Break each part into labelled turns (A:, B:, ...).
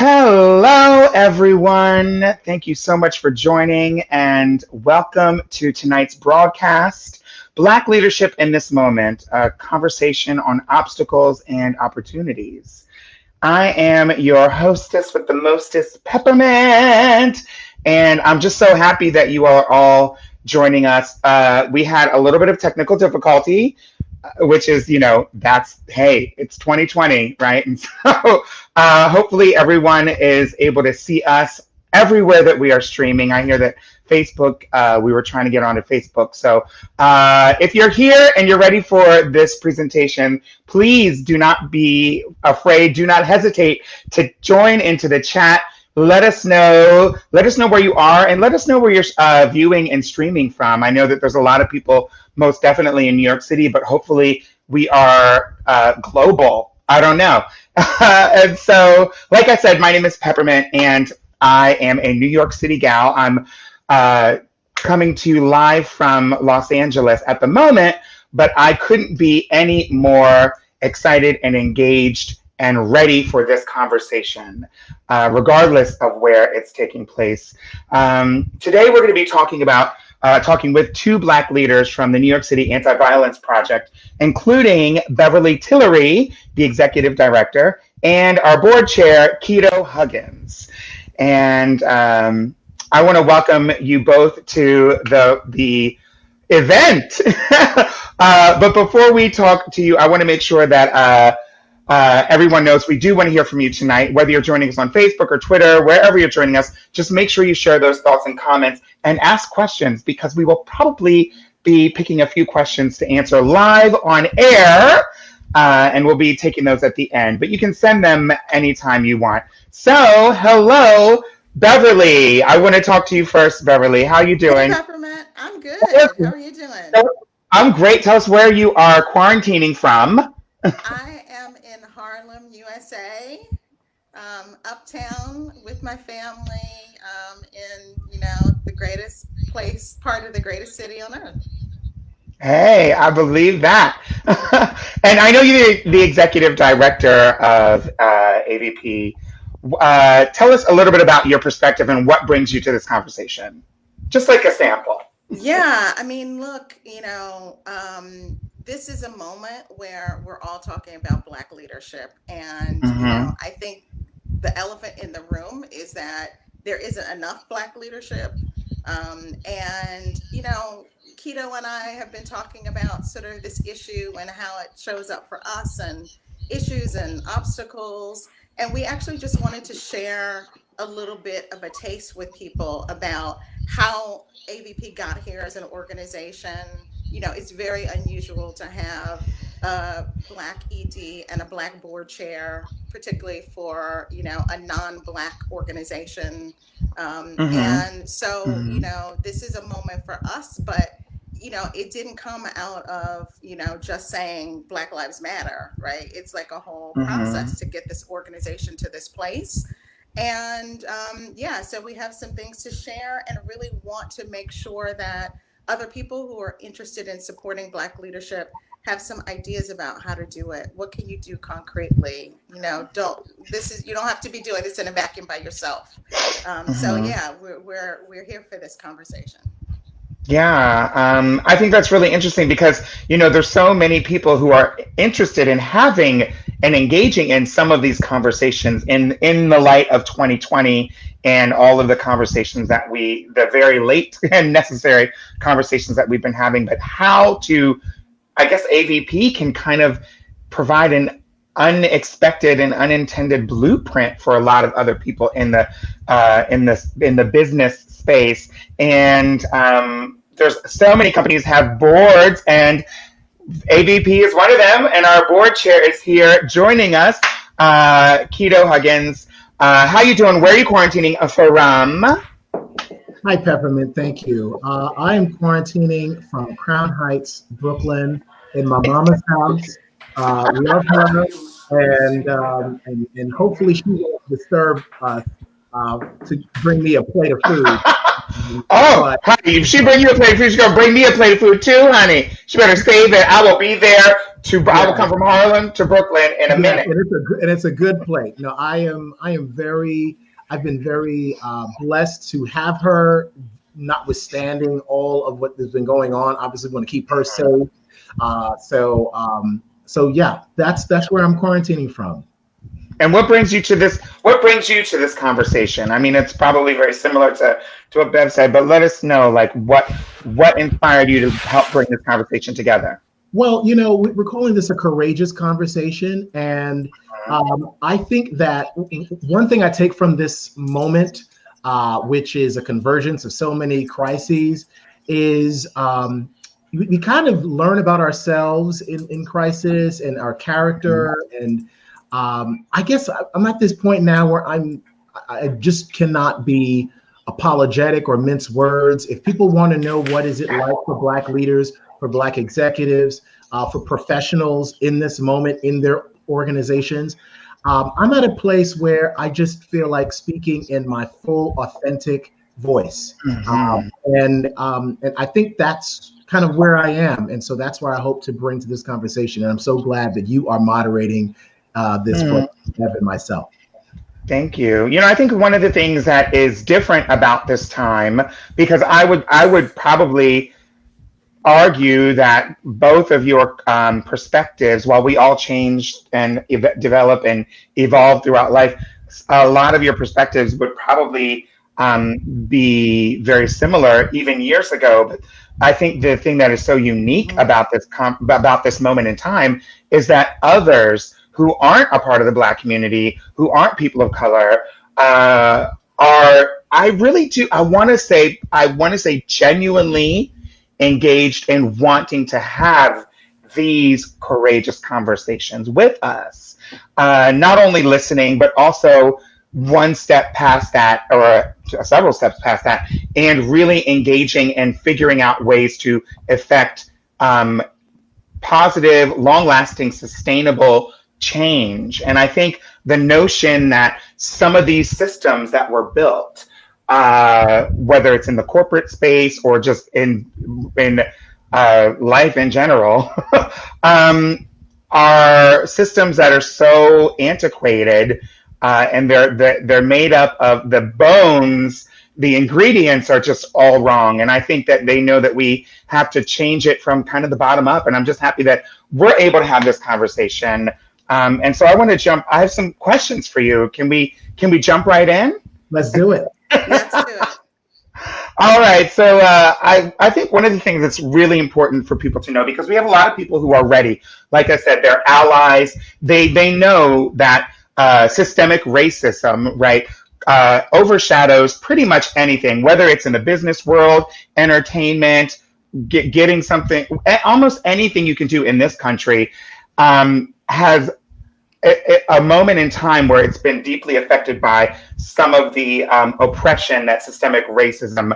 A: Hello, everyone. Thank you so much for joining and welcome to tonight's broadcast, Black Leadership in This Moment, a conversation on obstacles and opportunities. I am your hostess with the mostest, Peppermint, and I'm just so happy that you are all joining us. We had a little bit of technical difficulty, which is, hey, it's 2020, right? And so hopefully everyone is able to see us everywhere that we are streaming. I hear that Facebook, we were trying to get onto Facebook. So if you're here and you're ready for this presentation, please do not be afraid. Do not hesitate to join into the chat. Let us know where you are, and let us know where you're viewing and streaming from. I know that there's a lot of people most definitely in New York City, but hopefully we are global. I don't know. And so, like I said, my name is Peppermint, and I am a New York City gal. I'm coming to you live from Los Angeles at the moment, but I couldn't be any more excited and engaged and ready for this conversation, regardless of where it's taking place. Today, we're going to be talking with two Black leaders from the New York City Anti-Violence Project, including Beverly Tillery, the Executive Director, and our Board Chair, Kito Huggins. And I want to welcome you both to the event. But before we talk to you, I want to make sure that everyone knows we do want to hear from you tonight, whether you're joining us on Facebook or Twitter, wherever you're joining us. Just make sure you share those thoughts and comments and ask questions, because we will probably be picking a few questions to answer live on air, and we'll be taking those at the end. But you can send them anytime you want. So, hello, Beverly. I want to talk to you first, Beverly. How are you doing?
B: Hey, Peppermint. I'm good. How are you doing?
A: I'm great. Tell us where you are quarantining from.
B: I am in Harlem, USA, uptown with my family, in the greatest part of the greatest city on earth.
A: Hey, I believe that. And I know you're the executive director of AVP. Tell us a little bit about your perspective and what brings you to this conversation. Just like a sample.
B: Yeah, I mean, look, this is a moment where we're all talking about Black leadership. And, I think the elephant in the room is that there isn't enough Black leadership. And, Kito and I have been talking about sort of this issue and how it shows up for us, and issues and obstacles. And we actually just wanted to share a little bit of a taste with people about how AVP got here as an organization. It's very unusual to have a Black ED and a Black board chair, particularly for, a non-Black organization.
A: Mm-hmm.
B: And so,
A: Mm-hmm.
B: this is a moment for us, but it didn't come out of, just saying Black Lives Matter, right? It's like a whole
A: Mm-hmm.
B: process to get this organization to this place. And yeah, so we have some things to share and really want to make sure that other people who are interested in supporting Black leadership have some ideas about how to do it. What can you do concretely? You don't have to be doing this in a vacuum by yourself. So
A: Mm-hmm.
B: yeah, we're here for this conversation.
A: Yeah, I think that's really interesting because, there's so many people who are interested in having and engaging in some of these conversations in the light of 2020 and all of the conversations the very late and necessary conversations that we've been having, but how to, I guess AVP can kind of provide an unexpected and unintended blueprint for a lot of other people in the business space. And there's so many companies have boards, and AVP is one of them. And our board chair is here joining us, Kito Huggins. How you doing? Where are you quarantining from?
C: Hi, Peppermint. Thank you. I am quarantining from Crown Heights, Brooklyn, in my mama's house. Love her, and hopefully she won't disturb us to bring me a plate of food.
A: Oh,
C: But
A: honey, if she bring you a plate of food, she's gonna bring me a plate of food too, honey. She better say that I will be there I will
C: yeah,
A: come from Harlem to Brooklyn in a
C: yes,
A: minute.
C: and it's a good plate. No, I've been very blessed to have her, notwithstanding all of what has been going on. Obviously, want to keep her safe. So yeah, that's where I'm quarantining from.
A: And what brings you to this? What brings you to this conversation? I mean, it's probably very similar to what Bev said, but let us know, like, what inspired you to help bring this conversation together.
C: Well, we're calling this a courageous conversation. And I think that one thing I take from this moment, which is a convergence of so many crises, is we kind of learn about ourselves in crisis and our character. And I guess I'm at this point now where I just cannot be apologetic or mince words. If people want to know what is it like for Black leaders, for Black executives, for professionals in this moment in their organizations, I'm at a place where I just feel like speaking in my full, authentic voice.
A: Mm-hmm.
C: And I think that's kind of where I am. And so that's where I hope to bring to this conversation. And I'm so glad that you are moderating this for Bev and myself.
A: Thank you. I think one of the things that is different about this time, because I would probably argue that both of your perspectives, while we all change and develop and evolve throughout life, a lot of your perspectives would probably be very similar even years ago. But I think the thing that is so unique about this moment in time is that others who aren't a part of the Black community, who aren't people of color, are I want to say genuinely engaged in wanting to have these courageous conversations with us, not only listening, but also one step past that, or several steps past that, and really engaging and figuring out ways to effect positive, long-lasting, sustainable change. And I think the notion that some of these systems that were built, whether it's in the corporate space or just in life in general, are systems that are so antiquated, and they're made up of the bones. The ingredients are just all wrong. And I think that they know that we have to change it from kind of the bottom up. And I'm just happy that we're able to have this conversation. And so I have some questions for you. Can we jump right in?
C: Let's do it.
B: Let's do it.
A: All right. So I think one of the things that's really important for people to know, because we have a lot of people who are ready. Like I said, they're allies. They know that systemic racism, right, overshadows pretty much anything, whether it's in the business world, entertainment, getting something, almost anything you can do in this country has a moment in time where it's been deeply affected by some of the oppression that systemic racism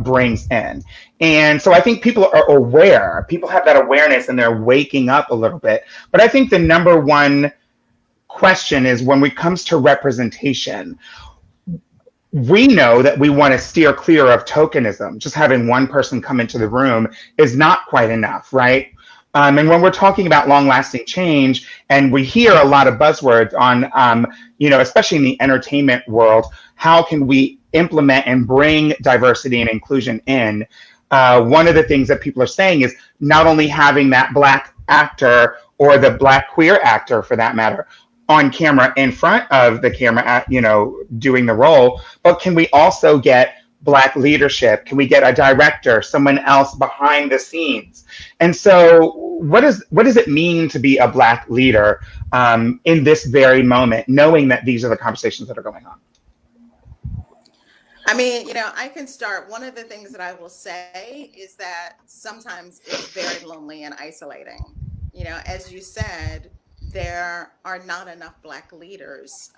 A: brings in. And so I think people are aware, people have that awareness and they're waking up a little bit. But I think the number one question is when it comes to representation, we know that we want to steer clear of tokenism. Just having one person come into the room is not quite enough, right? And when we're talking about long-lasting change, and we hear a lot of buzzwords on, especially in the entertainment world, how can we implement and bring diversity and inclusion in? One of the things that people are saying is not only having that Black actor or the Black queer actor, for that matter, on camera in front of the camera, doing the role, but can we also get Black leadership? Can we get a director, someone else behind the scenes? And so what does it mean to be a Black leader in this very moment, knowing that these are the conversations that are going on?
B: I mean, I can start. One of the things that I will say is that sometimes it's very lonely and isolating. As you said, there are not enough Black leaders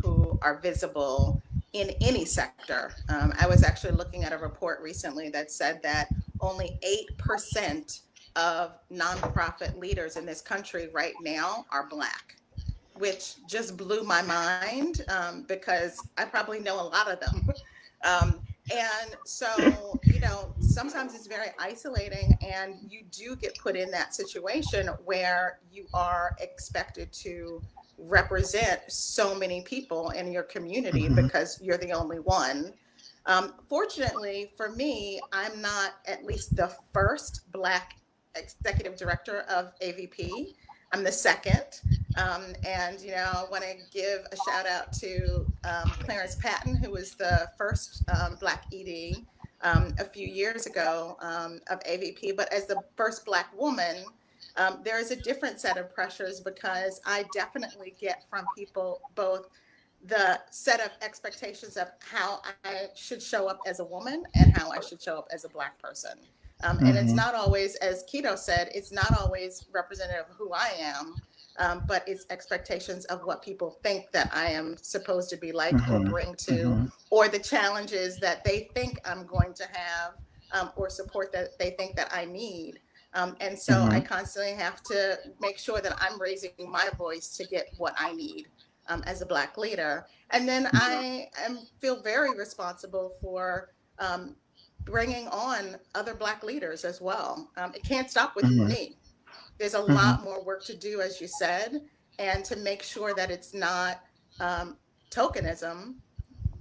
B: who are visible in any sector. I was actually looking at a report recently that said that only 8% of nonprofit leaders in this country right now are Black, which just blew my mind because I probably know a lot of them. And so, sometimes it's very isolating, and you do get put in that situation where you are expected to represent so many people in your community because you're the only one. Fortunately for me, I'm not at least the first Black executive director of AVP. I'm the second. And, I want to give a shout out to Clarence Patton, who was the first Black ED a few years ago of AVP. But as the first Black woman, there is a different set of pressures because I definitely get from people both the set of expectations of how I should show up as a woman and how I should show up as a Black person. And it's not always, as Kito said, it's not always representative of who I am, but it's expectations of what people think that I am supposed to be like or bring to, or the challenges that they think I'm going to have, or support that they think that I need. And so I constantly have to make sure that I'm raising my voice to get what I need as a Black leader. And then I feel very responsible for bringing on other Black leaders as well. It can't stop with me. There's a lot more work to do, as you said, and to make sure that it's not tokenism.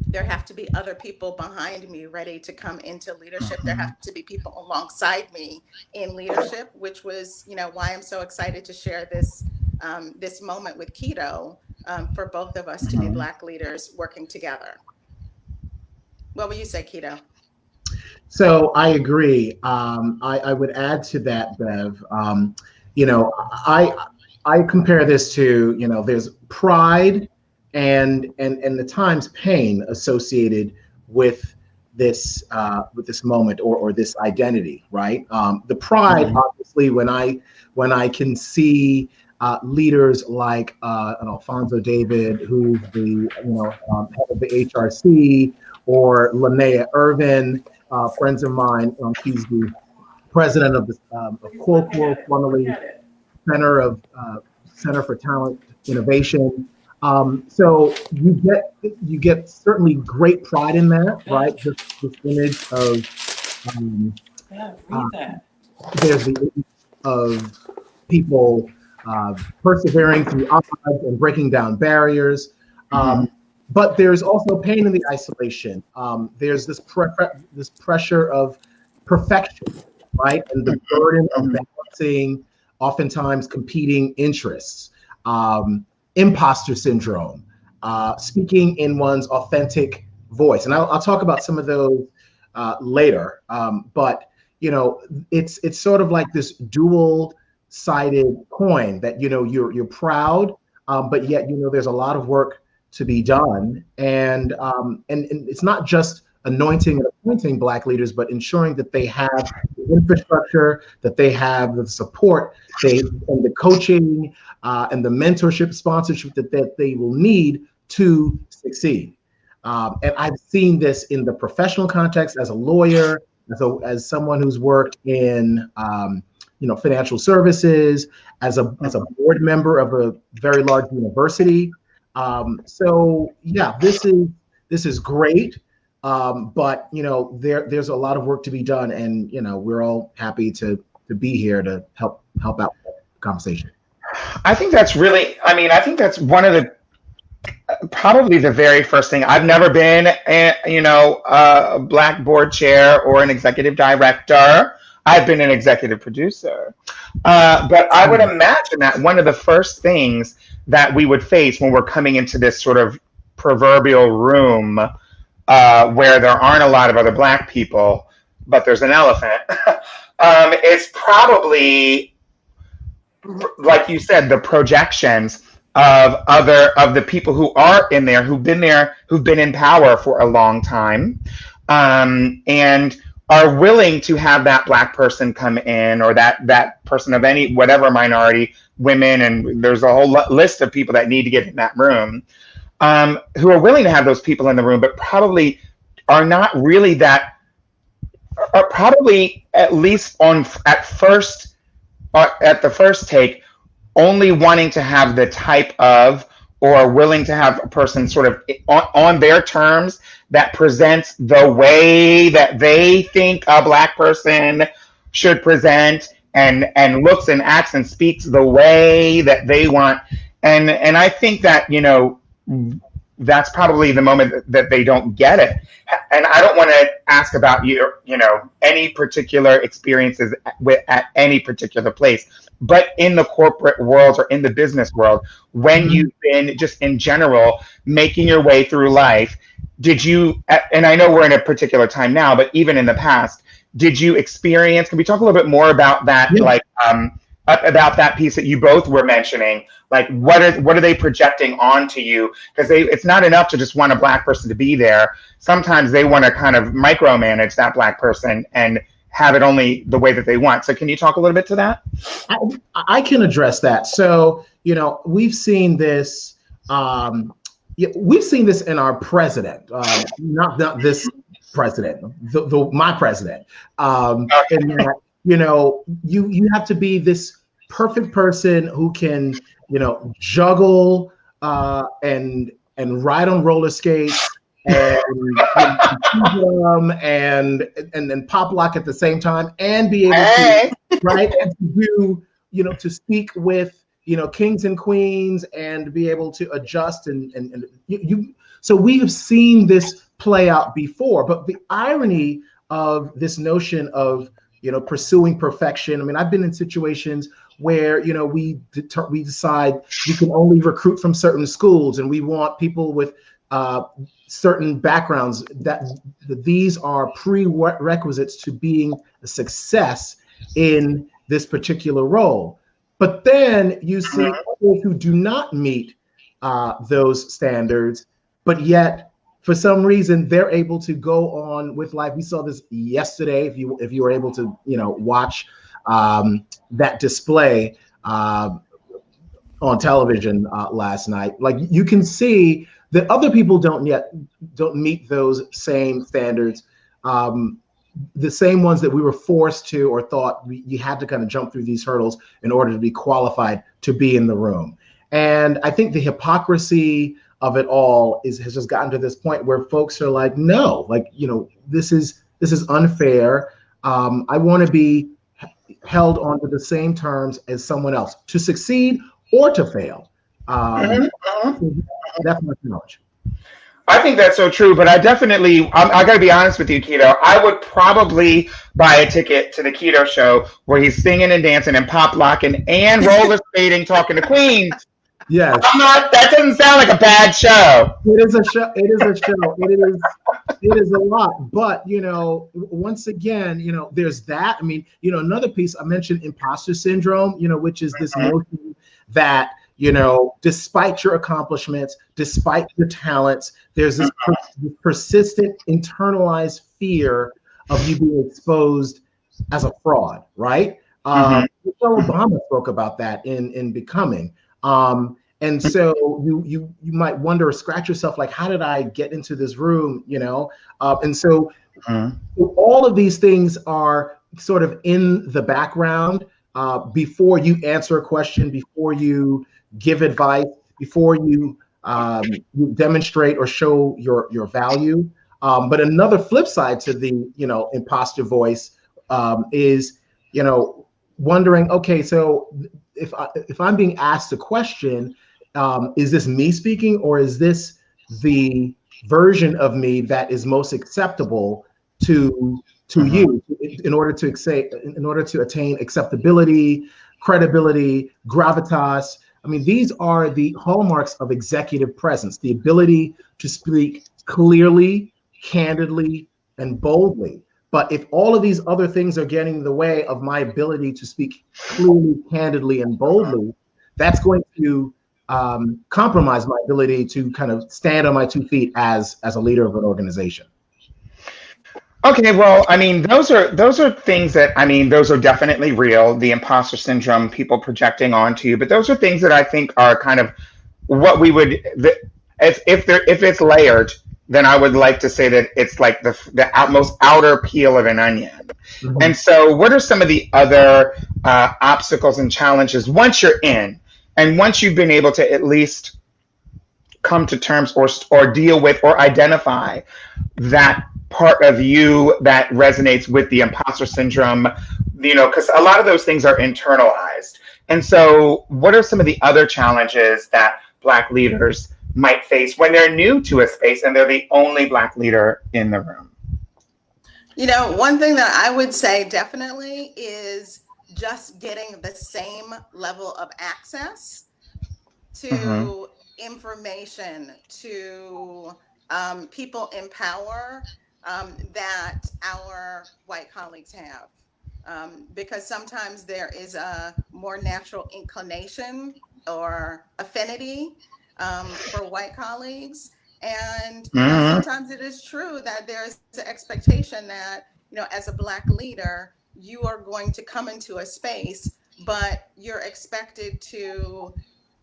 B: There have to be other people behind me ready to come into leadership. There have to be people alongside me in leadership, which was, why I'm so excited to share this this moment with Kito for both of us to be Black leaders working together. What would you say, Kito?
C: So I agree. I would add to that, Bev. I compare this to, there's pride and the times pain associated with this moment or this identity, right? The pride, obviously, when I can see leaders like an Alfonso David, who's the head of the HRC, or Linnea Irvin, friends of mine. She's the president of the Quoquo, formerly Center for Talent Innovation. So you get certainly great pride in that, right? This image of there's the image of people persevering through odds and breaking down barriers. But there's also pain in the isolation. There's this pressure of perfection, right? And the burden of balancing oftentimes competing interests, imposter syndrome, speaking in one's authentic voice. And I'll talk about some of those later. But it's sort of like this dual-sided coin that you're proud, but yet there's a lot of work to be done, and it's not just anointing and appointing Black leaders, but ensuring that they have the infrastructure, that they have the support, and the coaching and the mentorship, sponsorship that they will need to succeed. And I've seen this in the professional context as a lawyer, as someone who's worked in financial services, as a board member of a very large university. So yeah, this is great. But there's a lot of work to be done, and we're all happy to be here to help out the conversation.
A: I think that's one of the probably the very first thing. I've never been a Black board chair or an executive director. I've been an executive producer. But I would imagine that one of the first things that we would face when we're coming into this sort of proverbial room where there aren't a lot of other Black people, but there's an elephant, is probably, like you said, the projections of the people who are in there, who've been in power for a long time, and are willing to have that Black person come in, or that person of any whatever minority, women, and there's a whole list of people that need to get in that room, who are willing to have those people in the room, but probably are not really are probably at least at the first take, only wanting to have the type of, or willing to have a person sort of on their terms that presents the way that they think a Black person should present, and looks and acts and speaks the way that they want. And I think that, that's probably the moment that they don't get it. And I don't want to ask about any particular experiences at any particular place, but in the corporate world or in the business world, when you've been just in general making your way through life, did you, and I know we're in a particular time now, but even in the past, did you experience, can we talk a little bit more about that? Yeah. About that piece that you both were mentioning, like what are they projecting onto you? Because it's not enough to just want a Black person to be there. Sometimes they want to kind of micromanage that Black person and have it only the way that they want. So can you talk a little bit to that?
C: I can address that. So, we've seen this. We've seen this in our president, not this president, my president. And that, you have to be this perfect person who can, juggle and ride on roller skates and then pop lock at the same time, and be able to right and to do to speak with kings and queens, and be able to adjust and you. So we have seen this play out before, but the irony of this notion of pursuing perfection. I mean, I've been in situations where we decide we can only recruit from certain schools, and we want people with certain backgrounds, that these are prerequisites to being a success in this particular role. But then you see others who do not meet those standards, but yet for some reason they're able to go on with life. We saw this yesterday. If you were able to watch that display on television last night, like you can see that other people don't meet those same standards, the same ones that we were forced to, or thought you had to kind of jump through these hurdles in order to be qualified to be in the room. And I think the hypocrisy of it all has just gotten to this point where folks are like, no, this is unfair. I want to be held onto the same terms as someone else, to succeed or to fail. That's my knowledge.
A: I think that's so true, but I got to be honest with you, Kito. I would probably buy a ticket to the Kito show where he's singing and dancing and pop locking and roller skating, talking to queens.
C: Yes.
A: That doesn't sound like a bad show.
C: It is a show. It is a show. It is a lot. But, once again, there's that. I mean, another piece I mentioned, imposter syndrome, which is this notion that, you know, despite your accomplishments, despite your talents, there's this persistent internalized fear of you being exposed as a fraud, right? Michelle Obama spoke about that in Becoming. And so you might wonder or scratch yourself, like, how did I get into this room, you know? And so all of these things are sort of in the background before you answer a question, before you give advice, before you demonstrate or show your value. But another flip side to the, you know, imposter voice is, you know, wondering, okay, so if I'm being asked a question, is this me speaking, or is this the version of me that is most acceptable to you in order to attain acceptability, credibility, gravitas? I mean, these are the hallmarks of executive presence, the ability to speak clearly, candidly, and boldly. But if all of these other things are getting in the way of my ability to speak clearly, candidly, and boldly, that's going to compromise my ability to kind of stand on my 2 feet as a leader of an organization.
A: Okay, well, I mean, those are things that, I mean, those are definitely real, the imposter syndrome, people projecting onto you, but those are things that I think are kind of what we would, if it's layered, then I would like to say that it's like the most outer peel of an onion. And so what are some of the other obstacles and challenges once you're in, and once you've been able to at least come to terms or deal with or identify that part of you that resonates with the imposter syndrome, you know, because a lot of those things are internalized. And so what are some of the other challenges that Black leaders might face when they're new to a space and they're the only Black leader in the room?
B: You know, one thing that I would say definitely is just getting the same level of access to information, to people in power that our white colleagues have. Because sometimes there is a more natural inclination or affinity for white colleagues. And you know, sometimes it is true that there's an expectation that, you know, as a Black leader, you are going to come into a space, but you're expected to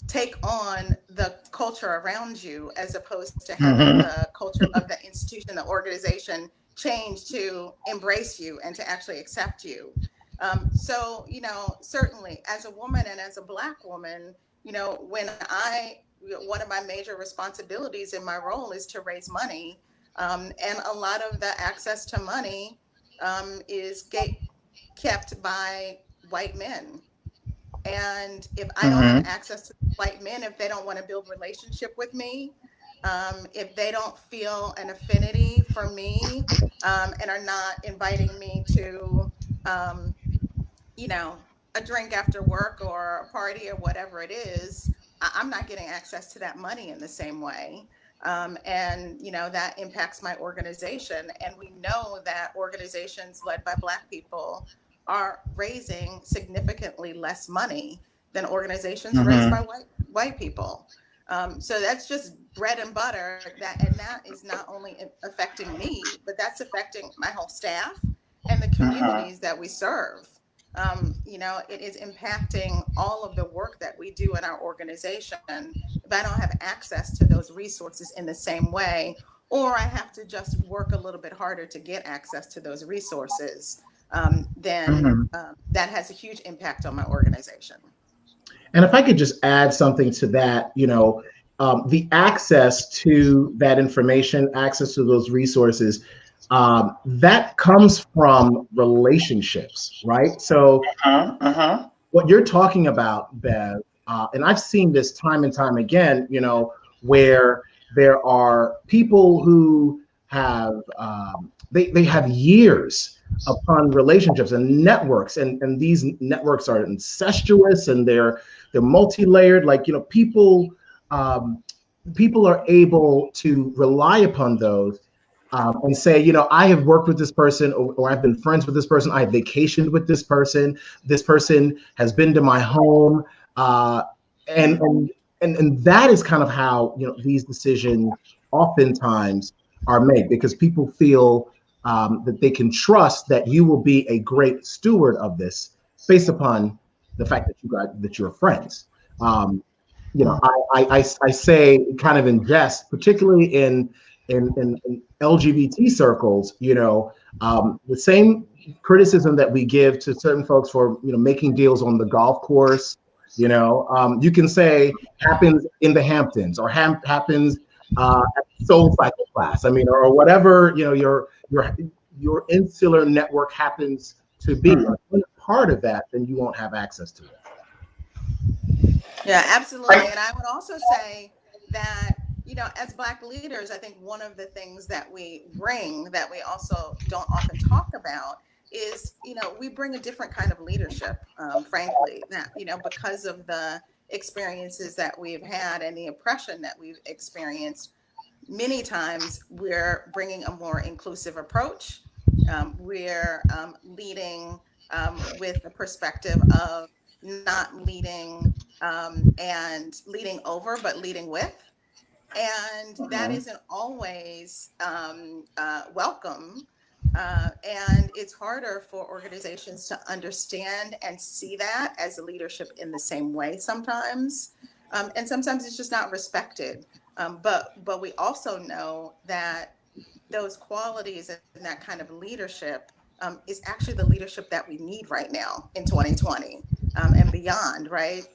B: take on the culture around you as opposed to having the culture of the institution, the organization change to embrace you and to actually accept you. So, you know, certainly as a woman and as a Black woman, you know, one of my major responsibilities in my role is to raise money. And a lot of the access to money is kept by white men. And if I don't have access to white men, if they don't want to build relationship with me, if they don't feel an affinity for me, and are not inviting me to, you know, a drink after work or a party or whatever it is, I'm not getting access to that money in the same way. And, you know, that impacts my organization. And we know that organizations led by Black people are raising significantly less money than organizations raised by white people. So that's just bread and butter, and that is not only affecting me, but that's affecting my whole staff and the communities that we serve. You know, it is impacting all of the work that we do in our organization. If I don't have access to those resources in the same way, or I have to just work a little bit harder to get access to those resources, then that has a huge impact on my organization.
C: And if I could just add something to that, you know, the access to that information, access to those resources, that comes from relationships, right? So what you're talking about, Bev, and I've seen this time and time again, you know, where there are people who have, they have years upon relationships and networks, and these networks are incestuous and they're multi-layered. Like, you know, people are able to rely upon those and say, you know, I have worked with this person, or I've been friends with this person, I've vacationed with this person has been to my home, and that is kind of how, you know, these decisions oftentimes are made, because people feel that they can trust that you will be a great steward of this based upon the fact that you're friends. You know, I say kind of in jest, particularly in LGBT circles, you know, the same criticism that we give to certain folks for, you know, making deals on the golf course, you know, you can say happens in the Hamptons or happens at Soul Cycle class. I mean, or whatever, you know, your insular network happens to be. When it's part of that, then you won't have access to it.
B: Yeah, absolutely. And I would also say that, you know, as Black leaders, I think one of the things that we bring that we also don't often talk about is, you know, we bring a different kind of leadership, frankly, that, you know, because of the experiences that we've had and the oppression that we've experienced, many times we're bringing a more inclusive approach. We're leading with a perspective of not leading and leading over, but leading with. And that isn't always welcome. And it's harder for organizations to understand and see that as leadership in the same way sometimes. And sometimes it's just not respected. But we also know that those qualities and that kind of leadership is actually the leadership that we need right now in 2020 and beyond, right?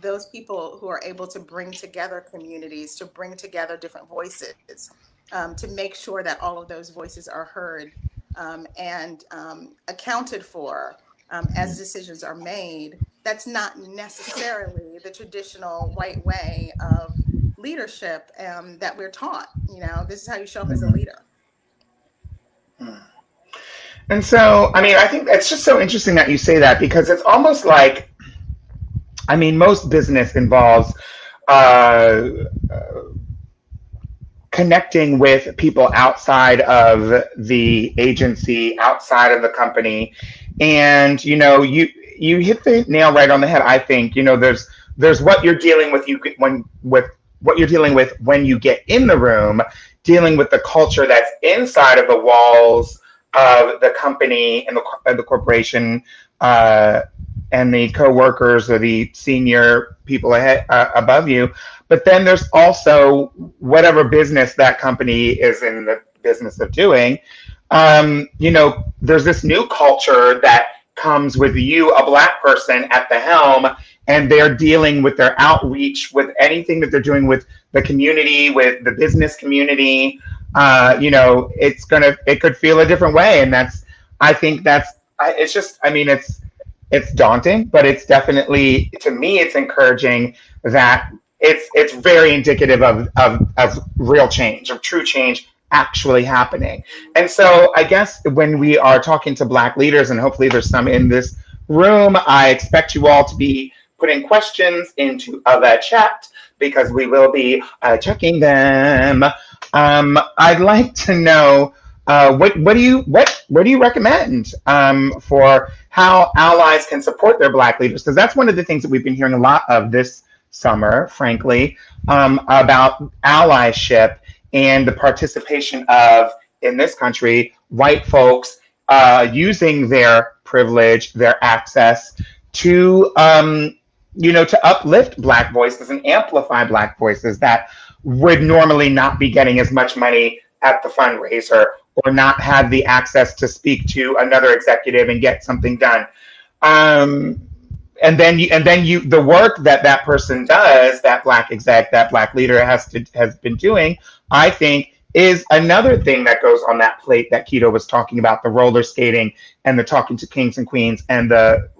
B: Those people who are able to bring together communities, to bring together different voices, to make sure that all of those voices are heard and accounted for as decisions are made. That's not necessarily the traditional white way of leadership that we're taught. You know, this is how you show up as a leader.
A: And so, I mean, I think it's just so interesting that you say that, because it's almost like, I mean, most business involves uh, connecting with people outside of the agency, outside of the company. And, you know, you hit the nail right on the head. I think, you know, there's what you're dealing with with what you're dealing with when you get in the room, dealing with the culture that's inside of the walls of the company and the corporation, and the co-workers or the senior people ahead, above you. But then there's also whatever business that company is in the business of doing. You know, there's this new culture that comes with you, a Black person at the helm, and they're dealing with their outreach, with anything that they're doing with the community, with the business community. You know, it could feel a different way. And I think it's just, I mean, it's daunting, but it's definitely, to me, it's encouraging that it's very indicative of real change, of true change actually happening. And so I guess when we are talking to Black leaders, and hopefully there's some in this room, I expect you all to be putting questions into the chat, because we will be checking them. I'd like to know what do you recommend for how allies can support their Black leaders? Because that's one of the things that we've been hearing a lot of this summer, frankly, about allyship and the participation of, in this country, white folks using their privilege, their access to, you know, to uplift Black voices and amplify Black voices that would normally not be getting as much money at the fundraiser, or not have the access to speak to another executive and get something done. And then the work that person does, that Black exec, that Black leader has been doing, I think, is another thing that goes on that plate that Kito was talking about, the roller skating and the talking to kings and queens and the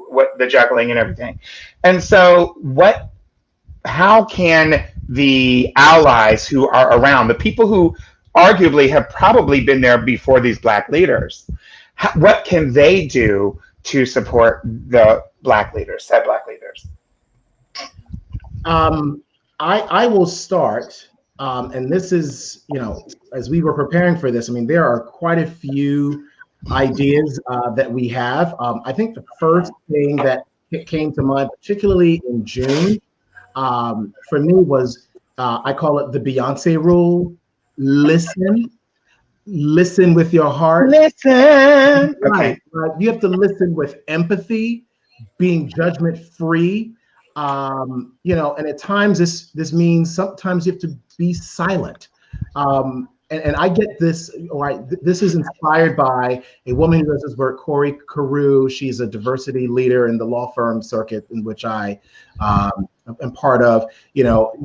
A: juggling and everything. And so how can the allies who are around, the people who arguably have probably been there before these Black leaders, what can they do to support the Black leaders, said Black leaders?
C: I will start, and this is, you know, as we were preparing for this, I mean, there are quite a few ideas that we have. I think the first thing that came to mind, particularly in June, for me was, I call it the Beyonce rule. Listen, listen with your heart.
A: Listen. Okay.
C: Right. You have to listen with empathy, being judgment free. And at times this means sometimes you have to be silent. And I get this, this is inspired by a woman who does this work, Corey Carew. She's a diversity leader in the law firm circuit in which I am part of.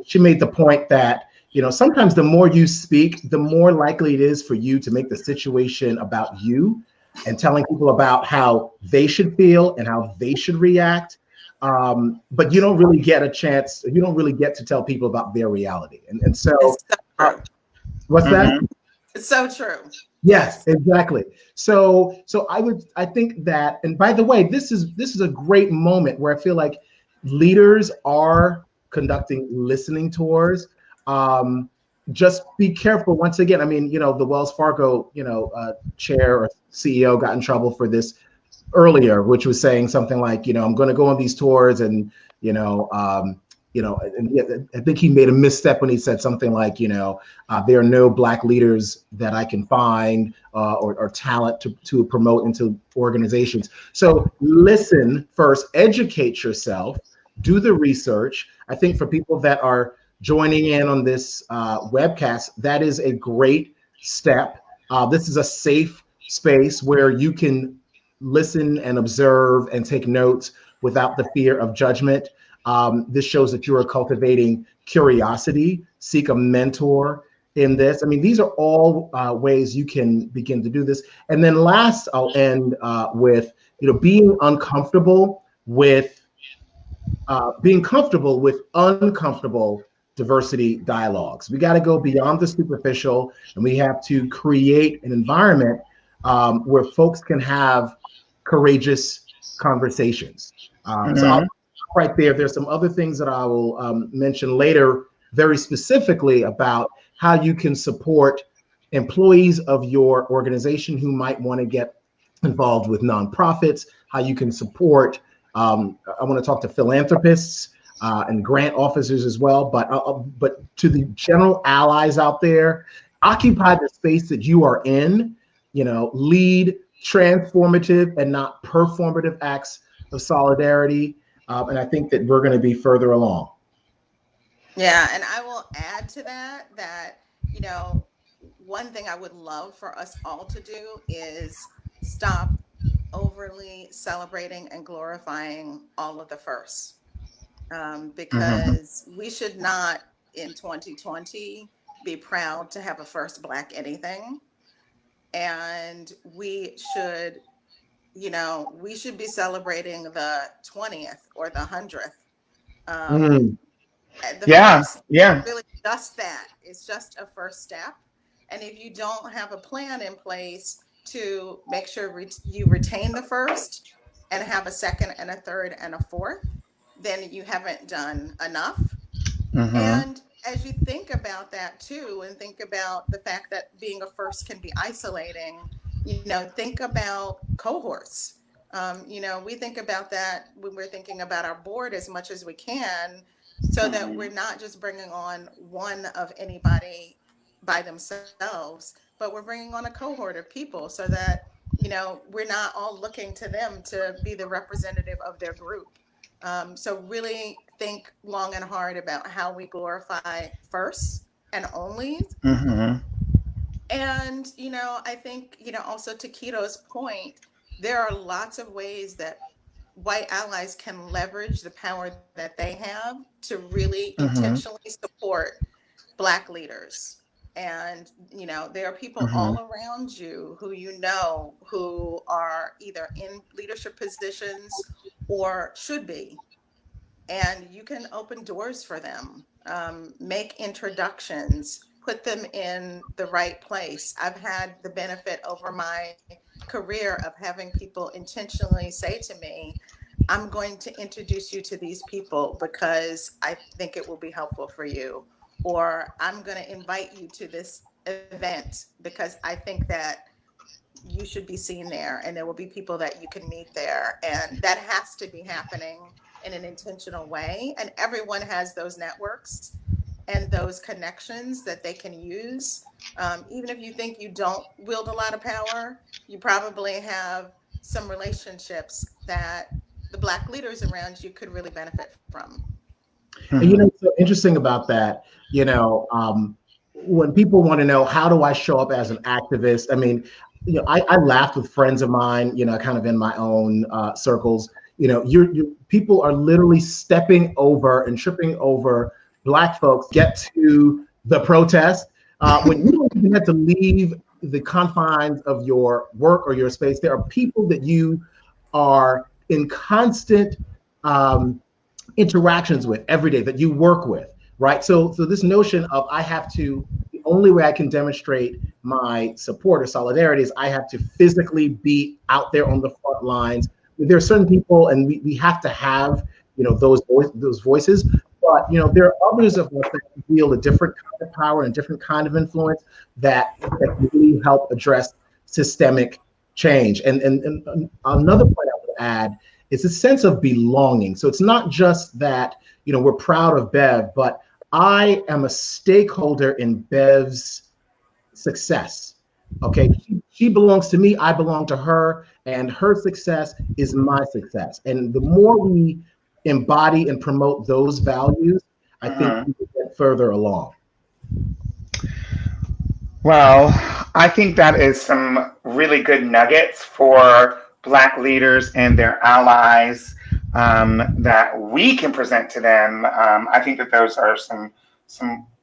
C: She made the point that, sometimes the more you speak, the more likely it is for you to make the situation about you and telling people about how they should feel and how they should react. But you don't really get a chance, you don't really get to tell people about their reality. And so,
B: It's so true.
C: What's that?
B: It's so true.
C: Yes, exactly. So I think that, and by the way, this is a great moment where I feel like leaders are conducting listening tours. Just be careful. Once again, I mean, the Wells Fargo, chair or CEO got in trouble for this earlier, which was saying something like, I'm going to go on these tours and, and I think he made a misstep when he said something like, there are no Black leaders that I can find or talent to promote into organizations. So listen first, educate yourself, do the research. I think for people that are joining in on this webcast, that is a great step. This is a safe space where you can listen and observe and take notes without the fear of judgment. This shows that you are cultivating curiosity, seek a mentor in this. I mean, these are all ways you can begin to do this. And then last, I'll end with, being uncomfortable with uncomfortable diversity dialogues. We got to go beyond the superficial, and we have to create an environment where folks can have courageous conversations. So right there, there's some other things that I will mention later, very specifically about how you can support employees of your organization who might want to get involved with nonprofits, how you can support, I want to talk to philanthropists and grant officers as well, but to the general allies out there, occupy the space that you are in, lead transformative and not performative acts of solidarity. And I think that we're going to be further along.
B: Yeah, and I will add to that, one thing I would love for us all to do is stop overly celebrating and glorifying all of the firsts. Because we should not in 2020 be proud to have a first Black anything. And we should be celebrating the 20th or the 100th. Really just that. It's just a first step. And if you don't have a plan in place to make sure you retain the first and have a second and a third and a fourth, then you haven't done enough. And as you think about that too, and think about the fact that being a first can be isolating, think about cohorts. We think about that when we're thinking about our board as much as we can, so that we're not just bringing on one of anybody by themselves, but we're bringing on a cohort of people so that, we're not all looking to them to be the representative of their group. So really think long and hard about how we glorify firsts and onlys. And, I think, also to Kito's point, there are lots of ways that white allies can leverage the power that they have to really intentionally support Black leaders. And, there are people all around you who are either in leadership positions or should be. And you can open doors for them, make introductions, put them in the right place. I've had the benefit over my career of having people intentionally say to me, I'm going to introduce you to these people because I think it will be helpful for you. Or I'm going to invite you to this event because I think that you should be seen there and there will be people that you can meet there. And that has to be happening in an intentional way. And everyone has those networks and those connections that they can use. Even if you think you don't wield a lot of power, you probably have some relationships that the Black leaders around you could really benefit from.
C: And what's so interesting about that, when people want to know, how do I show up as an activist? I mean, I laughed with friends of mine, kind of in my own circles. People are literally stepping over and tripping over Black folks get to the protest. When you don't even have to leave the confines of your work or your space, there are people that you are in constant interactions with every day, that you work with, right? So this notion of the only way I can demonstrate my support or solidarity is I have to physically be out there on the front lines. There are certain people, and we have to have, those voices, but, there are others of us that wield a different kind of power and different kind of influence that really help address systemic change. And another point I would add, it's a sense of belonging. So it's not just that, we're proud of Bev, but I am a stakeholder in Bev's success. Okay, she belongs to me, I belong to her, and her success is my success. And the more we embody and promote those values, I think we can get further along.
A: Well, I think that is some really good nuggets for Black leaders and their allies that we can present to them. I think that those are some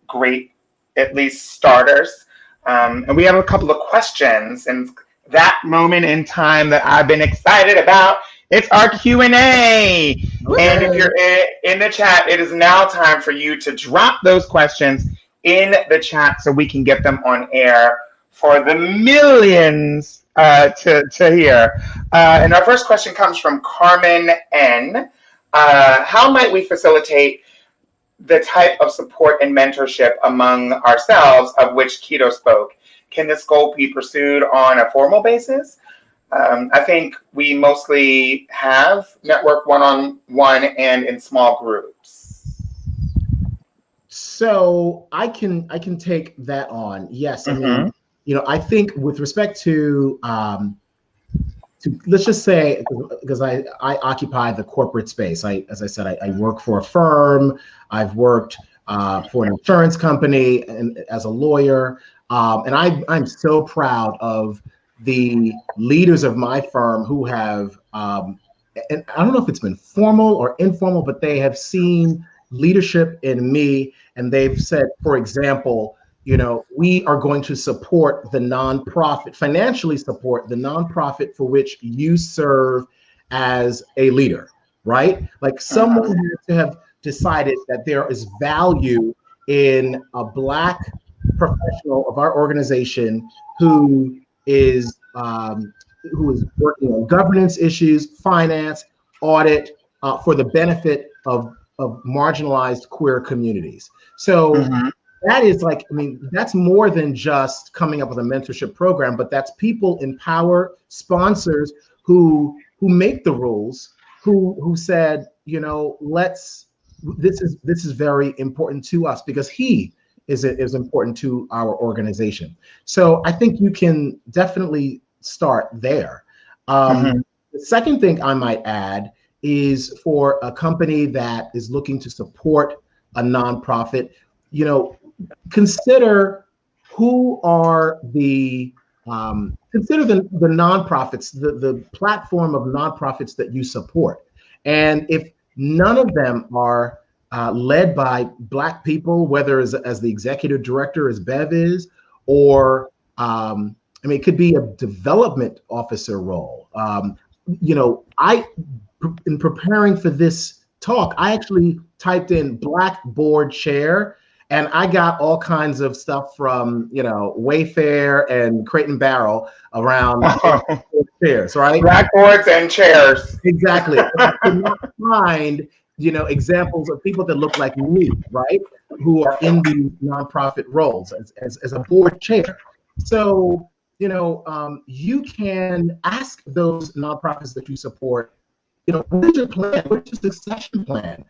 A: great, at least, starters. And we have a couple of questions, and that moment in time that I've been excited about, it's our Q&A. And if you're in the chat, it is now time for you to drop those questions in the chat so we can get them on air for the millions to hear. And our first question comes from Carmen N. How might we facilitate the type of support and mentorship among ourselves of which Kito spoke? Can this goal be pursued on a formal basis? I think we mostly have network one-on-one and in small groups.
C: So I can take that on. Yes, I mean, I think with respect to let's just say, because I occupy the corporate space. As I said, I work for a firm. I've worked for an insurance company and as a lawyer, and I'm so proud of the leaders of my firm who have, and I don't know if it's been formal or informal, but they have seen leadership in me, and they've said, for example, we are going to support the nonprofit, financially support the nonprofit for which you serve as a leader, right? Like someone has to have decided that there is value in a Black professional of our organization who is working on governance issues, finance, audit, for the benefit of marginalized queer communities. So that is like, I mean, that's more than just coming up with a mentorship program, but that's people in power, sponsors who make the rules, who said, this is very important to us because he is important to our organization. So I think you can definitely start there. The second thing I might add is for a company that is looking to support a nonprofit, consider who are consider the nonprofits, the platform of nonprofits that you support. And if none of them are led by Black people, whether as the executive director, as Bev is, or it could be a development officer role. In preparing for this talk, I actually typed in Black Board Chair, and I got all kinds of stuff from, Wayfair and Crate and Barrel around chairs, right?
A: Blackboards and chairs.
C: Exactly. I could not find, examples of people that look like me, right? Who are in the nonprofit roles as a board chair. So, you can ask those nonprofits that you support, what is your plan? What's your succession plan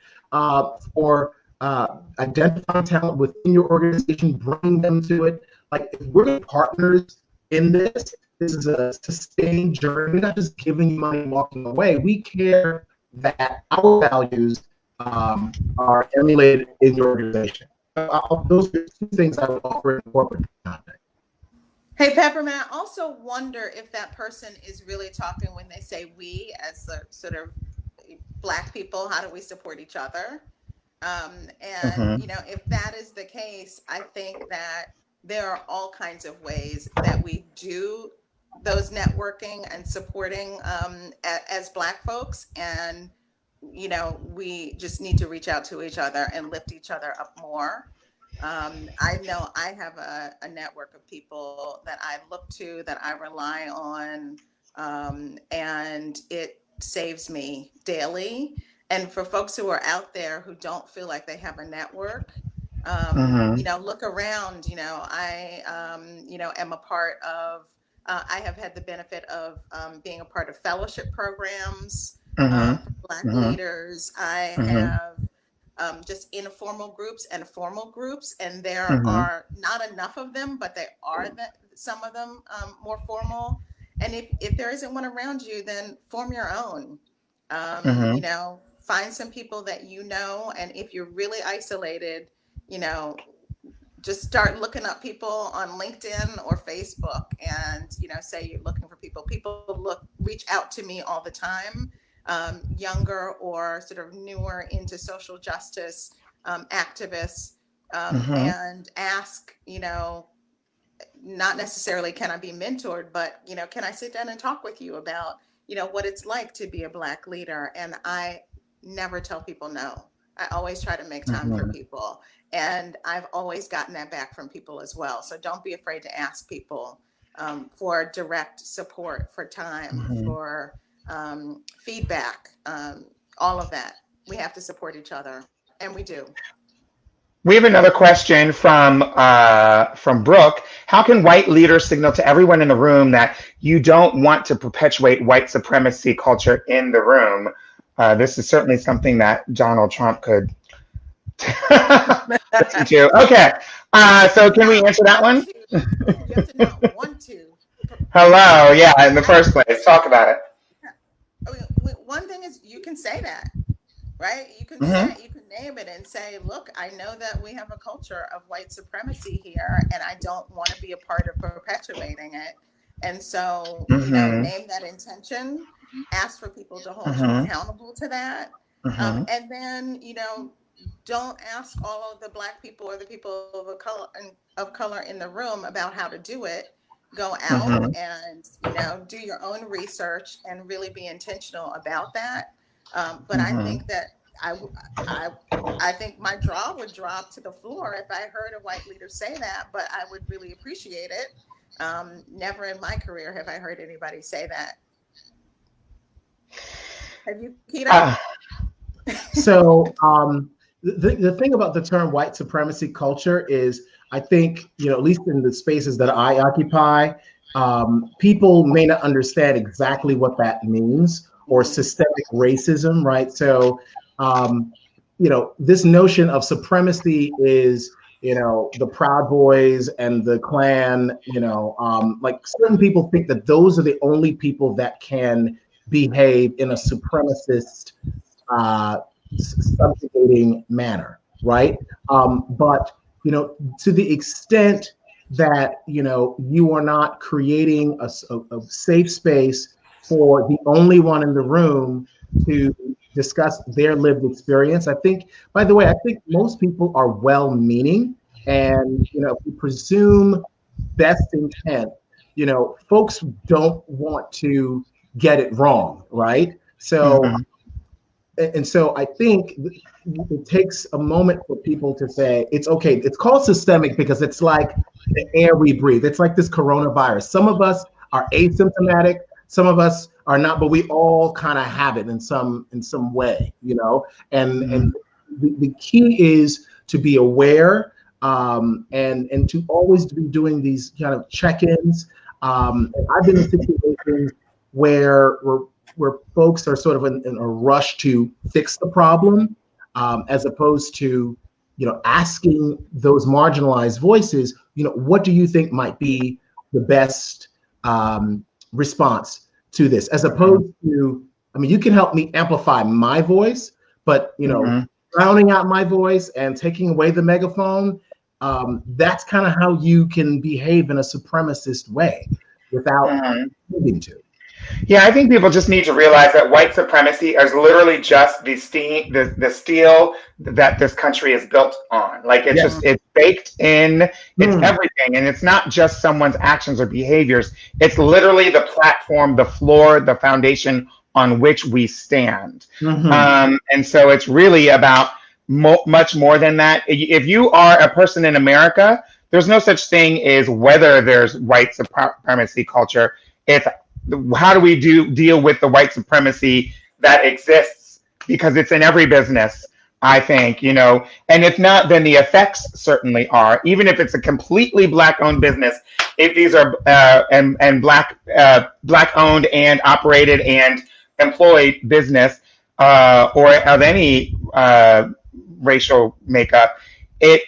C: for identifying talent within your organization, bring them to it? Like, if we're partners in this, this is a sustained journey. We're not just giving you money and walking away. We care that our values are emulated in your organization. Those are two things I would offer in corporate context.
B: Hey, Peppermint, I also wonder if that person is really talking when they say we as the sort of Black people, how do we support each other? And, if that is the case, I think that there are all kinds of ways that we do those networking and supporting as Black folks. And, we just need to reach out to each other and lift each other up more. I know I have a network of people that I look to, that I rely on, and it saves me daily. And for folks who are out there who don't feel like they have a network, look around. I, am a part of, I have had the benefit of being a part of fellowship programs for Black leaders. I have just informal groups and formal groups, and there are not enough of them, but there are some of them more formal. And if there isn't one around you, then form your own. Find some people that and if you're really isolated, just start looking up people on LinkedIn or Facebook, and say you're looking for people. People reach out to me all the time, younger or sort of newer into social justice activists, and ask, not necessarily can I be mentored, but can I sit down and talk with you about what it's like to be a Black leader? And I never tell people no. I always try to make time for people, and I've always gotten that back from people as well. So don't be afraid to ask people for direct support, for time, for feedback, all of that. We have to support each other, and we do.
A: We have another question from Brooke. How can white leaders signal to everyone in the room that you don't want to perpetuate white supremacy culture in the room? This is certainly something that Donald Trump could listen to. Okay, so can we answer that one?
B: You have to not want to.
A: Hello, yeah, in the first place, talk about it.
B: I mean, one thing is you can say that, right? You can say, you can name it and say, look, I know that we have a culture of white supremacy here, and I don't want to be a part of perpetuating it. And so, name that intention, ask for people to hold you accountable to that. And then, don't ask all of the Black people or the people of color in the room about how to do it. Go out and, do your own research and really be intentional about that. But I think that I think my jaw would drop to the floor if I heard a white leader say that, but I would really appreciate it. Never in my career have I heard anybody say that. Have you, Kito?
C: So the thing about the term white supremacy culture is, I think, at least in the spaces that I occupy, people may not understand exactly what that means, or systemic racism, right? So, this notion of supremacy is, the Proud Boys and the Klan, like certain people think that those are the only people that can behave in a supremacist, subjugating manner, right? But, to the extent that, you are not creating a safe space for the only one in the room to discuss their lived experience. I think, by the way, I think most people are well-meaning, and, if we presume best intent, folks don't want to get it wrong, right? So, and so I think it takes a moment for people to say, it's okay. It's called systemic because it's like the air we breathe. It's like this coronavirus. Some of us are asymptomatic, some of us are not, but we all kind of have it in some way, and the key is to be aware, and to always be doing these kind of check-ins. And I've been in situations where where folks are sort of in a rush to fix the problem, as opposed to, asking those marginalized voices, what do you think might be the best response to this, as opposed to, you can help me amplify my voice, but drowning out my voice and taking away the megaphone, that's kind of how you can behave in a supremacist way without needing to.
A: Yeah, I think people just need to realize that white supremacy is literally just the steel that this country is built on. Like it's baked in, it's everything. And it's not just someone's actions or behaviors. It's literally the platform, the floor, the foundation on which we stand. And so it's really about much more than that. If you are a person in America, there's no such thing as whether there's white supremacy culture. It's how do we deal with the white supremacy that exists, because it's in every business, I think, and if not, then the effects certainly are. Even if it's a completely Black-owned business, if these are and Black-owned and operated and employed business, or of any racial makeup, it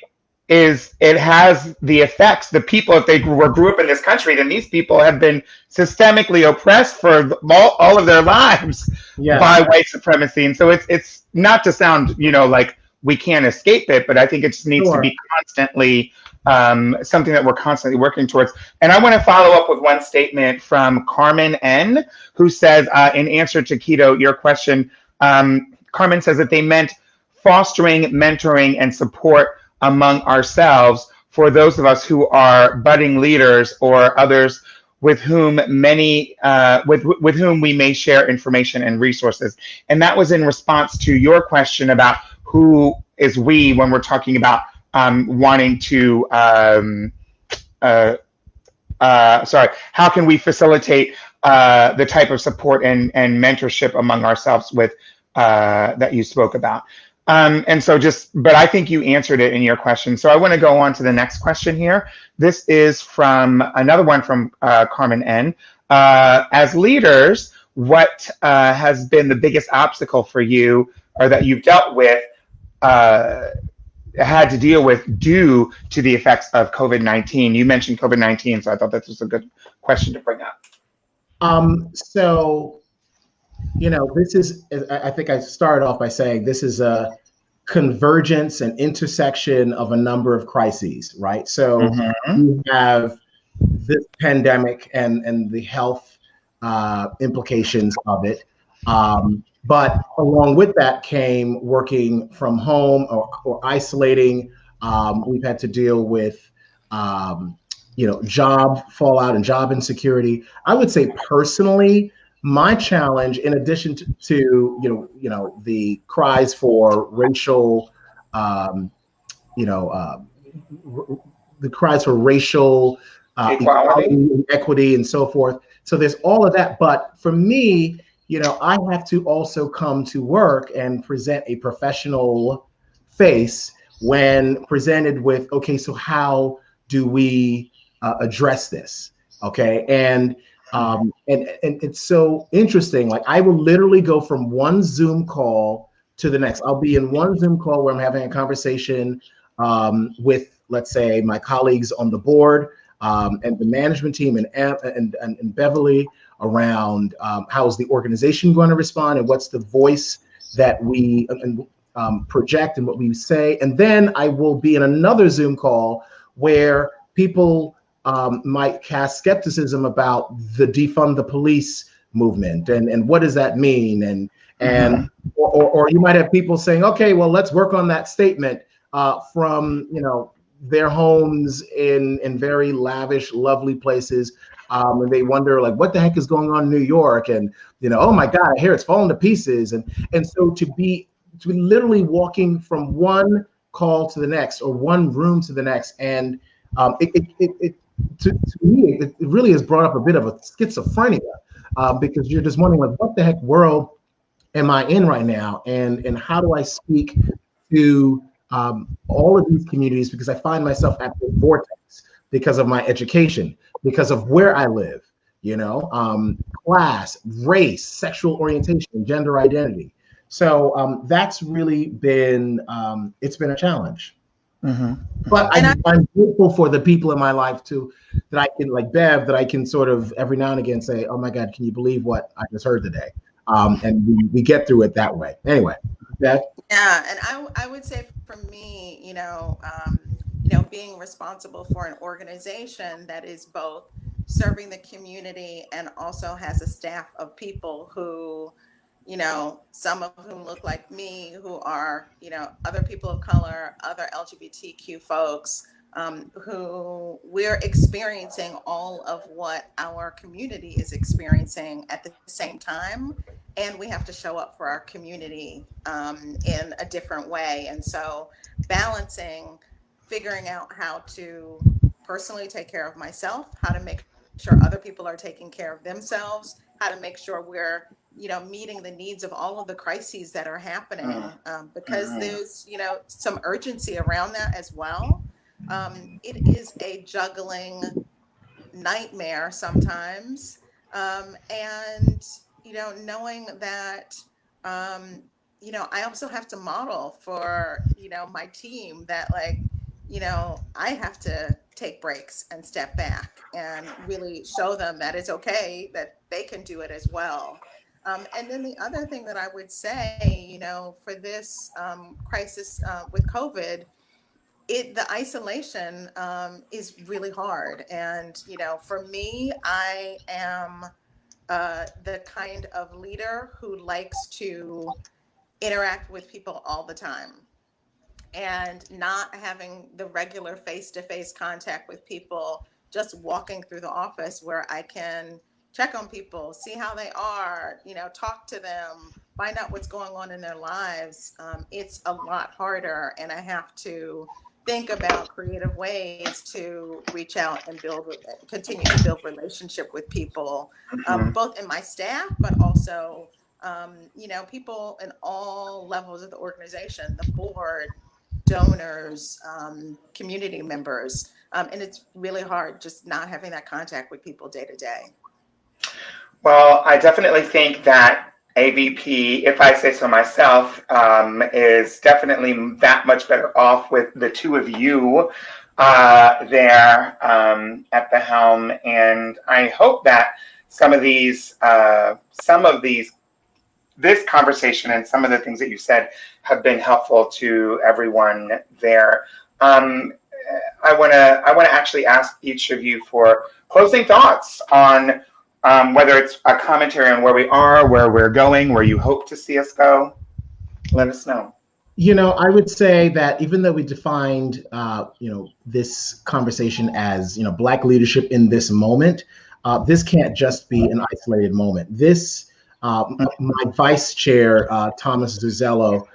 A: has the effects. The people, if they grew up in this country, then these people have been systemically oppressed for all of their lives by white supremacy. And so it's not to sound, like we can't escape it, but I think it just needs to be constantly something that we're constantly working towards. And I want to follow up with one statement from Carmen N., who says, in answer to Kito, your question, Carmen says that they meant fostering, mentoring, and support among ourselves for those of us who are budding leaders or others with whom with whom we may share information and resources. And that was in response to your question about who is we when we're talking about wanting to how can we facilitate the type of support and mentorship among ourselves with that you spoke about. And so but I think you answered it in your question. So I want to go on to the next question here. This is from another one from Carmen N. As leaders, what has been the biggest obstacle for you, or that you've dealt with, had to deal with due to the effects of COVID-19? You mentioned COVID-19, so I thought that was a good question to bring up.
C: So, this is, I think I started off by saying this is a convergence and intersection of a number of crises, right? So you have this pandemic and the health implications of it. But along with that came working from home or isolating. We've had to deal with, job fallout and job insecurity. I would say personally, my challenge, in addition to the cries for racial, the cries for racial equality, equity, and so forth. So there's all of that. But for me, I have to also come to work and present a professional face when presented with, okay, so how do we address this? Okay, and it's so interesting. Like, I will literally go from one Zoom call to the next. I'll be in one Zoom call where I'm having a conversation with, let's say, my colleagues on the board and the management team and Beverly around how is the organization going to respond and what's the voice that we project and what we say. And then I will be in another Zoom call where people might cast skepticism about the defund the police movement and what does that mean, or you might have people saying, okay, well, let's work on that statement from their homes in very lavish, lovely places, and they wonder, like, what the heck is going on in New York, and oh my God, I hear it's falling to pieces, and so to be literally walking from one call to the next or one room to the next, and to me, it really has brought up a bit of a schizophrenia because you're just wondering, like, what the heck world am I in right now? And how do I speak to all of these communities? Because I find myself at the vortex because of my education, because of where I live, class, race, sexual orientation, gender identity. So that's really been, it's been a challenge.
A: Mm-hmm.
C: But I'm grateful for the people in my life too, that I can, like Bev, that I can sort of every now and again say, oh my God, can you believe what I just heard today? And we get through it that way. Anyway, Bev?
B: Yeah, and I would say for me, being responsible for an organization that is both serving the community and also has a staff of people who, some of whom look like me, who are, other people of color, other LGBTQ folks, who we're experiencing all of what our community is experiencing at the same time. And we have to show up for our community in a different way. And so balancing, figuring out how to personally take care of myself, how to make sure other people are taking care of themselves, how to make sure we're meeting the needs of all of the crises that are happening, because there's some urgency around that as well. It is a juggling nightmare sometimes, and knowing that I also have to model for my team that I have to take breaks and step back and really show them that it's okay, that they can do it as well. And then the other thing that I would say, for this crisis with COVID, the isolation is really hard. And, for me, I am the kind of leader who likes to interact with people all the time, and not having the regular face-to-face contact with people, just walking through the office where I can check on people, see how they are, talk to them, find out what's going on in their lives. It's a lot harder, and I have to think about creative ways to reach out and continue to build relationship with people, both in my staff, but also, people in all levels of the organization, the board, donors, community members. And it's really hard just not having that contact with people day to day.
A: Well, I definitely think that AVP, if I say so myself, is definitely that much better off with the two of you there at the helm. And I hope that some of these, this conversation and some of the things that you said have been helpful to everyone there. I want to actually ask each of you for closing thoughts on whether it's a commentary on where we are, where we're going, where you hope to see us go. Let us know.
C: I would say that even though we defined, this conversation as, Black leadership in this moment, this can't just be an isolated moment. This, my vice chair, Thomas Zuzello,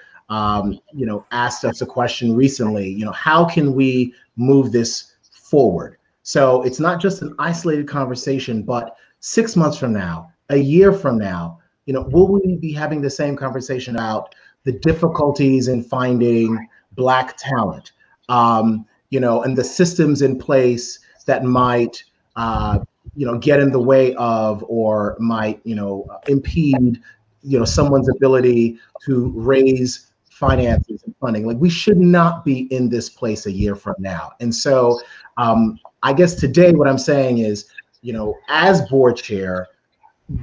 C: asked us a question recently, how can we move this forward? So it's not just an isolated conversation, but 6 months from now, a year from now, will we be having the same conversation about the difficulties in finding Black talent, and the systems in place that might, get in the way of, or might, impede, someone's ability to raise finances and funding. Like, we should not be in this place a year from now. And so I guess today what I'm saying is, as board chair,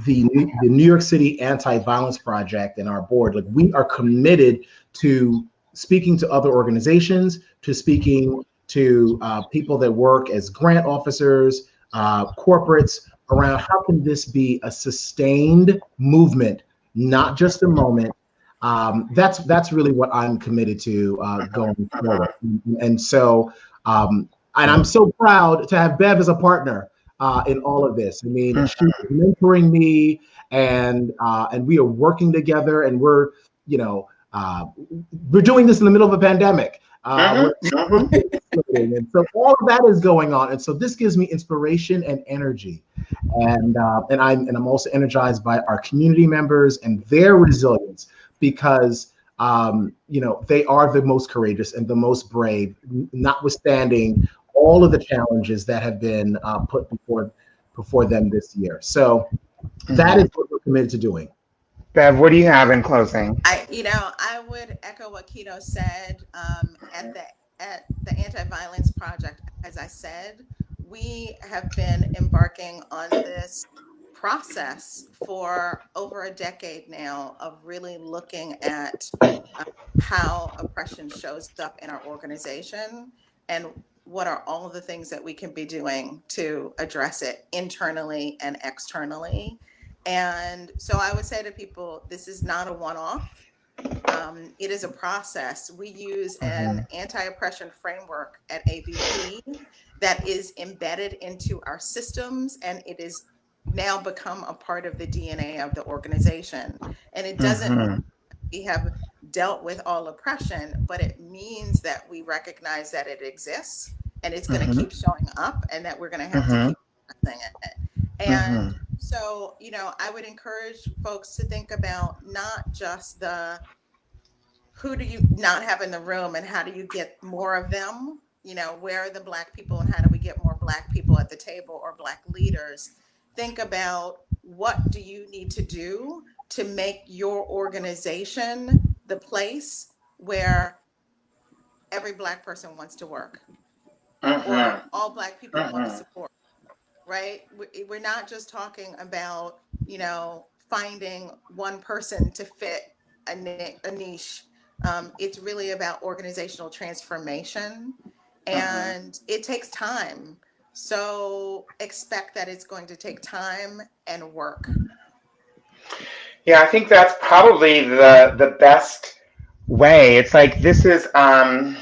C: the New York City Anti-Violence Project and our board, like, we are committed to speaking to other organizations, to speaking to people that work as grant officers, corporates, around how can this be a sustained movement, not just a moment. That's really what I'm committed to going forward. And so, and I'm so proud to have Bev as a partner in all of this. I mean, she's mentoring me, and we are working together, and we're doing this in the middle of a pandemic. And so all of that is going on, and so this gives me inspiration and energy, and I'm also energized by our community members and their resilience, because they are the most courageous and the most brave, notwithstanding all of the challenges that have been put before before them this year. So that is what we're committed to doing.
A: Bev, what do you have in closing?
B: I would echo what Kito said. At the Anti-Violence Project, as I said, we have been embarking on this process for over a decade now of really looking at how oppression shows up in our organization and what are all the things that we can be doing to address it internally and externally. And so I would say to people, this is not a one-off. It is a process. We use an anti-oppression framework at AVP that is embedded into our systems, and it is now become a part of the DNA of the organization. And it doesn't mean we have dealt with all oppression, but it means that we recognize that it exists and it's going to keep showing up, and that we're going to have to keep addressing it. And so, I would encourage folks to think about not just who do you not have in the room and how do you get more of them? Where are the Black people and how do we get more Black people at the table, or Black leaders? Think about, what do you need to do to make your organization the place where every Black person wants to work, or all Black people want to support, right? We're not just talking about, finding one person to fit a niche. It's really about organizational transformation, and it takes time. So expect that it's going to take time and work.
A: Yeah, I think that's probably the best way. It's like, this is I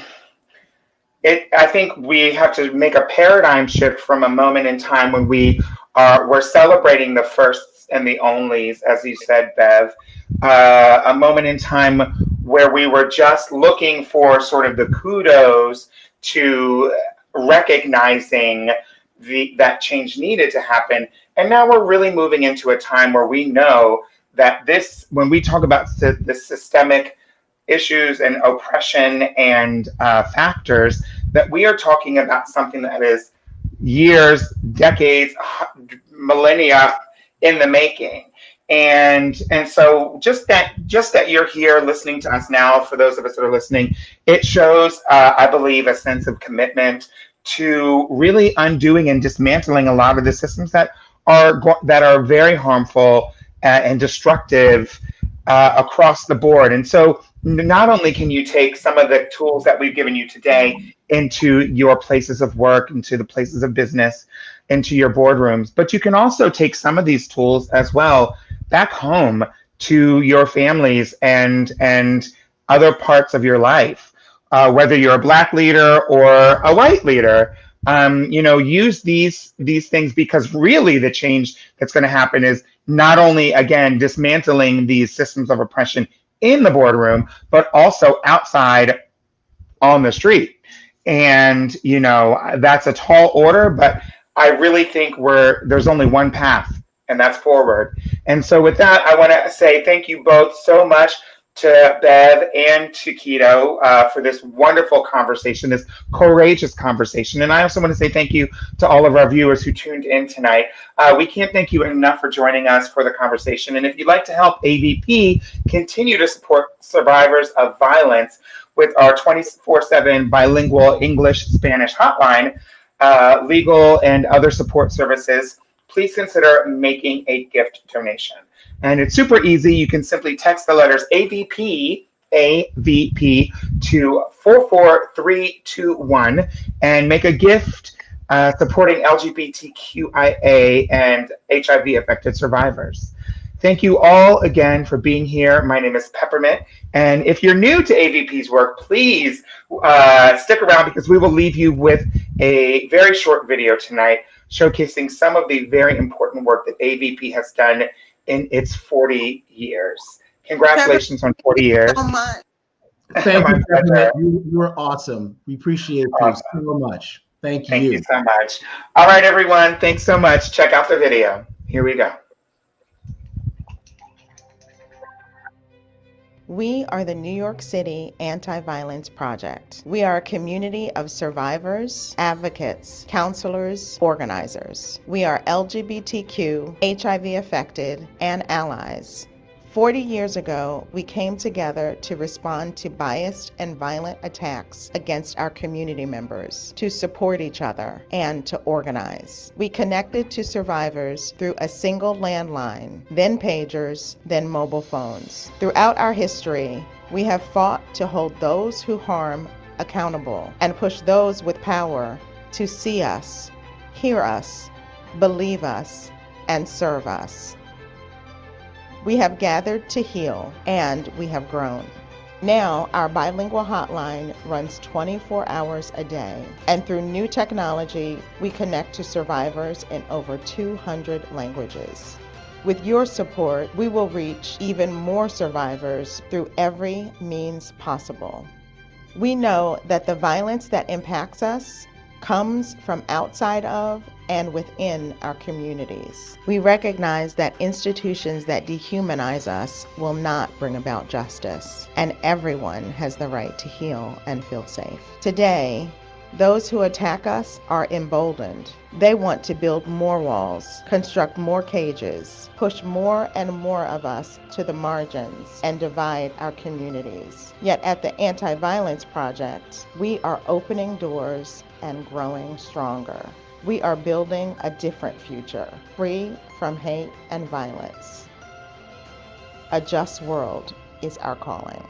A: think we have to make a paradigm shift from a moment in time when we're celebrating the firsts and the onlys, as you said, Bev, a moment in time where we were just looking for sort of the kudos to recognizing that change needed to happen. And now we're really moving into a time where we know that when we talk about the systemic issues and oppression and factors, that we are talking about something that is years, decades, millennia in the making. And so just that you're here listening to us now, for those of us that are listening, it shows, I believe, a sense of commitment to really undoing and dismantling a lot of the systems that are very harmful and destructive across the board. And so not only can you take some of the tools that we've given you today into your places of work, into the places of business, into your boardrooms, but you can also take some of these tools as well back home to your families and other parts of your life. Whether you're a Black leader or a white leader, use these things, because really the change that's going to happen is not only, again, dismantling these systems of oppression in the boardroom, but also outside on the street. And, that's a tall order, but I really think there's only one path, and that's forward. And so with that, I want to say thank you both so much, to Bev and to Kito, for this wonderful conversation, this courageous conversation. And I also want to say thank you to all of our viewers who tuned in tonight. We can't thank you enough for joining us for the conversation. And if you'd like to help AVP continue to support survivors of violence with our 24/7 bilingual English-Spanish hotline, legal and other support services, please consider making a gift donation. And it's super easy. You can simply text the letters AVP to 44321 and make a gift supporting LGBTQIA and HIV affected survivors. Thank you all again for being here. My name is Peppermint. And if you're new to AVP's work, please stick around, because we will leave you with a very short video tonight showcasing some of the very important work that AVP has done in its 40 years. Congratulations on 40 years.
B: So much.
C: Thank you, Peppermint. You are awesome. We appreciate you so much. Thank you.
A: Thank you so much. All right, everyone. Thanks so much. Check out the video. Here we go.
D: We are the New York City Anti-Violence Project. We are a community of survivors, advocates, counselors, organizers. We are LGBTQ, HIV affected, and allies. 40 years ago, we came together to respond to biased and violent attacks against our community members, to support each other, and to organize. We connected to survivors through a single landline, then pagers, then mobile phones. Throughout our history, we have fought to hold those who harm accountable and push those with power to see us, hear us, believe us, and serve us. We have gathered to heal, and we have grown. Now, our bilingual hotline runs 24 hours a day, and through new technology, we connect to survivors in over 200 languages. With your support, we will reach even more survivors through every means possible. We know that the violence that impacts us comes from outside of and within our communities. We recognize that institutions that dehumanize us will not bring about justice, and everyone has the right to heal and feel safe. Today, those who attack us are emboldened. They want to build more walls, construct more cages, push more and more of us to the margins, and divide our communities. Yet at the Anti-Violence Project, we are opening doors and growing stronger. We are building a different future, free from hate and violence. A just world is our calling.